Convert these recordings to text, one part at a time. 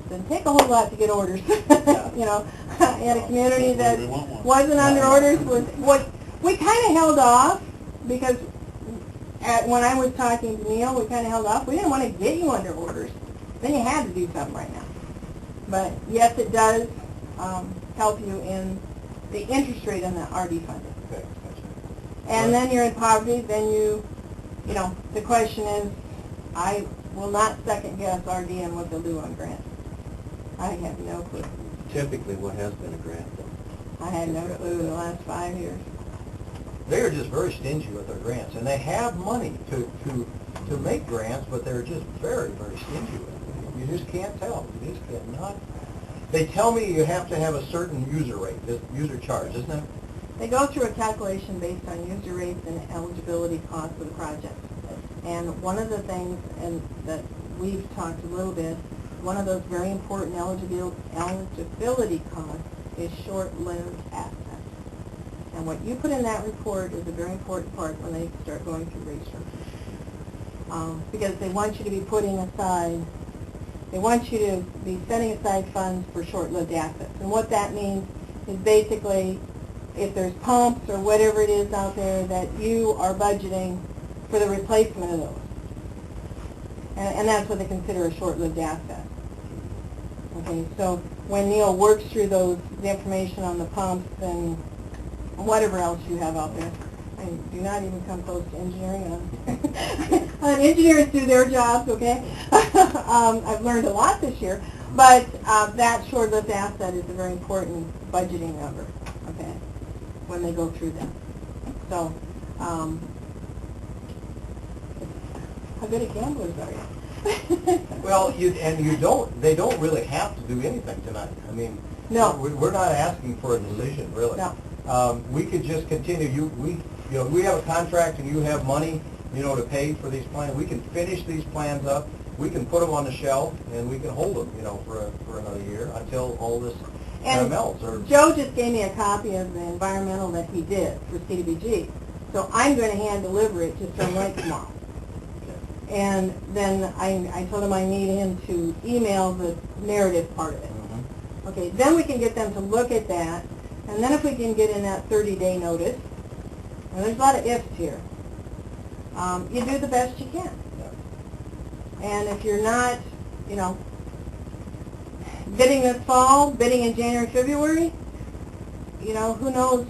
doesn't take a whole lot to get orders. You know, I had a community that wasn't under orders. We kind of held off because when I was talking to Neil, we kind of held off. We didn't want to get you under orders. Then you had to do something right now. But yes, it does help you in the interest rate on the RD funding. Okay. And then you're in poverty, then you know, the question is, I will not second guess RD and what they'll do on grants. I have no clue. Typically, what has been a grant, though? I had no clue in the last 5 years. They are just very stingy with their grants, and they have money to make grants, but they're just very, very stingy with it. You just can't tell. You just cannot. They tell me you have to have a certain user rate, this user charge, isn't it? They go through a calculation based on user rates and eligibility costs for the project. And one of the things that we've talked a little bit, one of those very important eligibility costs is short-lived assets. And what you put in that report is a very important part when they start going through research. Because they want you to be putting aside, they want you to be setting aside funds for short-lived assets. And what that means is basically if there's pumps or whatever it is out there that you are budgeting for the replacement of those. And that's what they consider a short-lived asset. Okay, so when Neil works through the information on the pumps and whatever else you have out there, I mean, do not even come close to engineering. Engineers do their jobs, okay? I've learned a lot this year, but that short-lived asset is a very important budgeting number, okay, when they go through that. So, how good at gamblers are you? Well, they don't really have to do anything tonight. I mean, no, we're not asking for a decision, really. No. We could just continue. We have a contract and you have money, to pay for these plans. We can finish these plans up. We can put them on the shelf and we can hold them, for another year until all this melts. Or Joe just gave me a copy of the environmental that he did for CDBG. So I'm going to hand deliver it to Stone Lake tomorrow. And then I told him I need him to email the narrative part of it. Mm-hmm. Okay, then we can get them to look at that, and then if we can get in that 30-day notice, and there's a lot of ifs here, you do the best you can. Yeah. And if you're not, bidding this fall, bidding in January, February, who knows,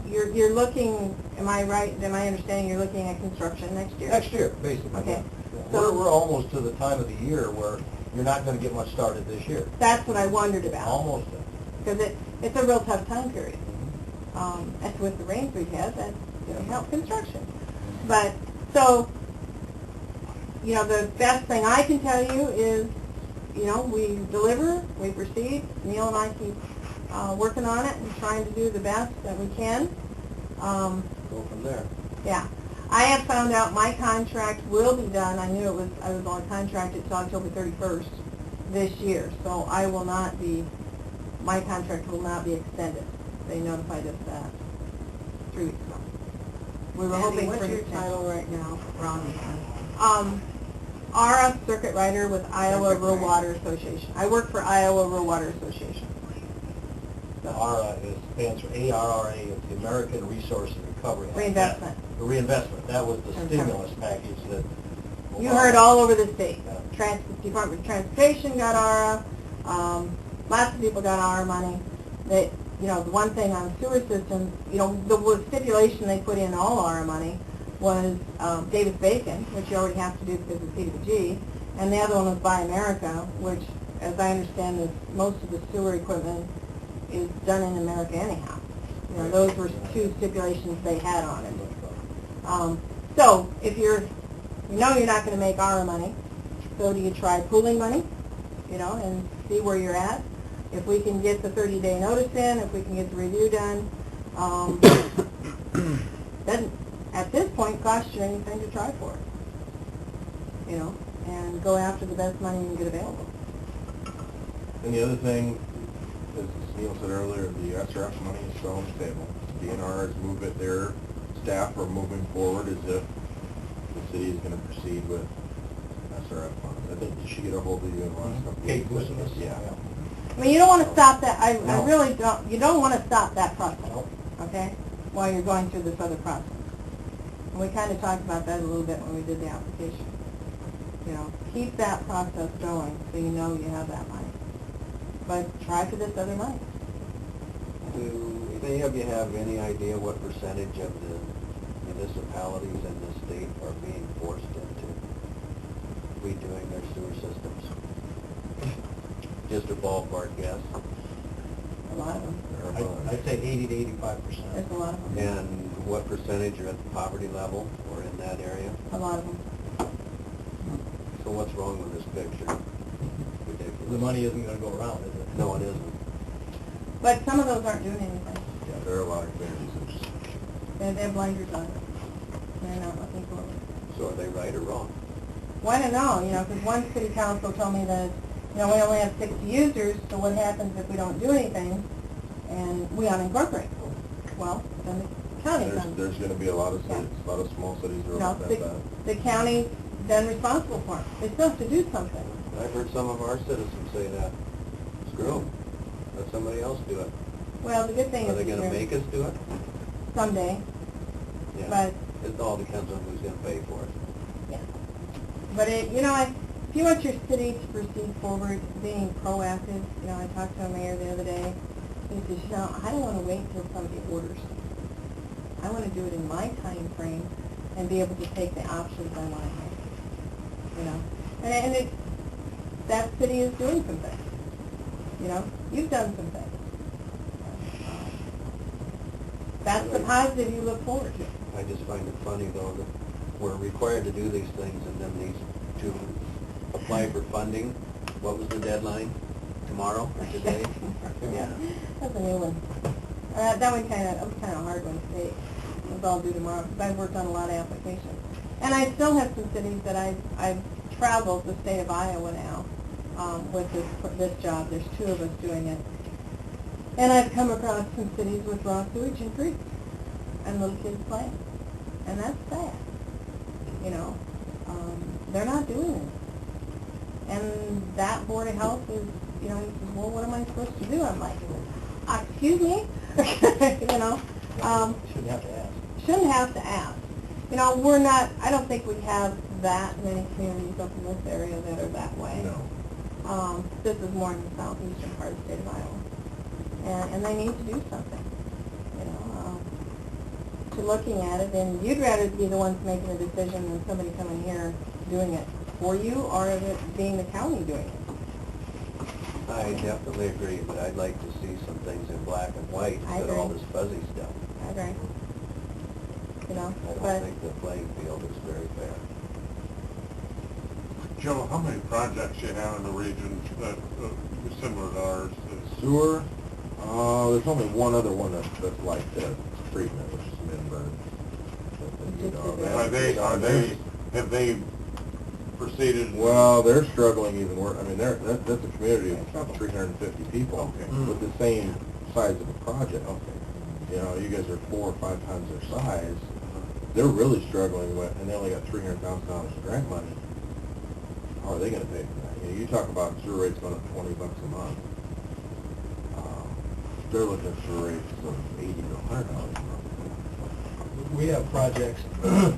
you're looking, am I right, am I understanding you're looking at construction next year? Next year, basically. Okay. Yeah. So we're almost to the time of the year where you're not going to get much started this year. That's what I wondered about. Almost. Because it's a real tough time period. Mm-hmm. As with the rains we've had, that's going to help construction. But, so, the best thing I can tell you is, we deliver, we proceed. Neil and I keep working on it and trying to do the best that we can. Go from there. Yeah. I have found out my contract will be done. I knew I was on contract until October 31st this year. So I will not be, my contract will not be extended. They notified us that 3 weeks ago. We were hoping for your title right now, Ron? ARA Circuit Rider with Iowa Rural Water Association. I work for Iowa Rural Water Association. So. ARA stands for ARRA. It's the American Resource and Recovery Act. Reinvestment. The reinvestment. That was the stimulus package that... You heard all over the state. Department of Transportation got ARA. Lots of people got ARA money. The one thing on sewer systems, the stipulation they put in all ARA money was Davis-Bacon, which you already have to do because of CDBG, and the other one was Buy America, which, as I understand this, most of the sewer equipment is done in America anyhow. Those were two stipulations they had on it. So if you're not going to make ARA money, so do you try pooling money, and see where you're at. If we can get the 30-day notice in, if we can get the review done, doesn't at this point cost you anything to try for it, and go after the best money you can get available. And the other thing, as Neil said earlier, the SRF money is still on the table. DNR has moved it. Their staff are moving forward as if the city is going to proceed with SRF funds. think she get a hold of you in the last couple of Kate weeks? Bustos. Yeah. I mean, you don't want to stop that, I No. really don't, you don't want to stop that process, Nope. okay, while you're going through this other process. And we kind of talked about that a little bit when we did the application. You know, keep that process going so you know you have that money. But try for this other money. Do any of you have any idea what percentage of the municipalities in the state are being forced into redoing their sewer systems? Just a ballpark guess. A lot of them. I'd say 80 to 85%. There's a lot of them. And what percentage are at the poverty level or in that area? A lot of them. So what's wrong with this picture? Ridiculous. The money isn't going to go around, is it? No, it isn't. But some of those aren't doing anything. Yeah, there are a lot of communities that just, They have blinders on. They're not looking forward. So are they right or wrong? Well, I don't know, you know, because one city council told me that, you know, we only have 60 users, so what happens if we don't do anything and we unincorporate? Well, then the county's there's gonna be a lot of Yeah. cities, a lot of small cities that You are know, like that. the county's then responsible for it. They still have to do something. I've heard some of our citizens say that. Screw 'em. Let somebody else do it. Well, the good thing Are is they that gonna you're- make us do it? someday, Yeah. but, It all depends on who's gonna pay for it. yeah. But it, you know, if you want your city to proceed forward, being proactive, you know, I talked to a mayor the other day. He says, you know, I don't want to wait until somebody orders. I want to do it in my time frame and be able to take the options I want to take. You know, and it, that city is doing some things. You know, you've done some things. That's the positive you look forward to. I just find it funny though that we're required to do these things and then these to apply for funding. What was the deadline? Tomorrow or today? Yeah. That's a new one. That was kind of a hard one to take. It was all due tomorrow because I've worked on a lot of applications, and I still have some cities that I've traveled the state of Iowa now with this job. There's 2 of us doing it, and I've come across some cities with raw sewage and creeks and little kids playing, and that's sad. You know, they're not doing it, and that board of health is. You know, he says, well, what am I supposed to do? I'm like, excuse me? You know, Shouldn't have to ask. shouldn't have to ask. You know, I don't think we have that many communities up in this area that are that way. No. This is more in the southeastern part of the state of Iowa. And they need to do something, you know, to looking at it. And you'd rather be the ones making the decision than somebody coming here doing it for you, or it being the county doing it. I definitely agree, but I'd like to see some things in black and white I instead of all agree. this fuzzy stuff. I agree. You know, I don't but think the playing field is very fair. Joe, how many projects you have in the region that are similar to ours? Sewer, there's only one other one that's like this, treatment, which is Minburn. Have they proceeded? Well, they're struggling even worse. I mean, that's a community of 350 people Okay. with the same size of a project. You know, you guys are 4 or 5 times their size. They're really struggling with, and they only got $300,000 of grant money. How are they going to pay for that? You know, you talk about sewer rates going up $20 a month. They're looking at sewer rates of $80 to $100 a month. We have projects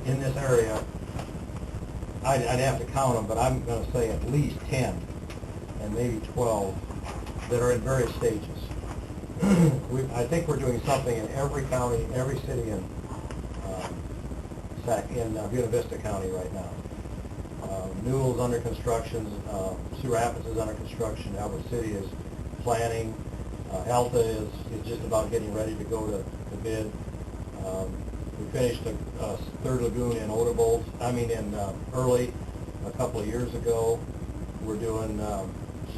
in this area, I'd have to count them, but I'm going to say at least 10 and maybe 12 that are in various stages. I think we're doing something in every county, every city in Buena Vista County right now. Newell's under construction, Sioux Rapids is under construction, Albert City is planning, Alta is just about getting ready to go to bid. We finished a third lagoon in Early a couple of years ago. We're doing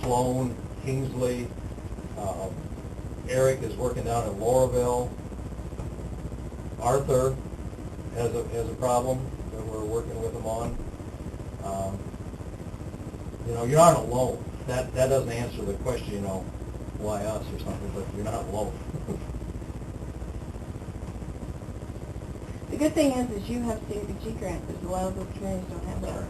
Sloan, Kingsley. Eric is working down in Lauraville. Arthur has a problem that we're working with him on. You know, you're not alone. That doesn't answer the question, you know, why us or something, but you're not alone. the good thing is you have CDBG grants, because a lot of those communities don't have that.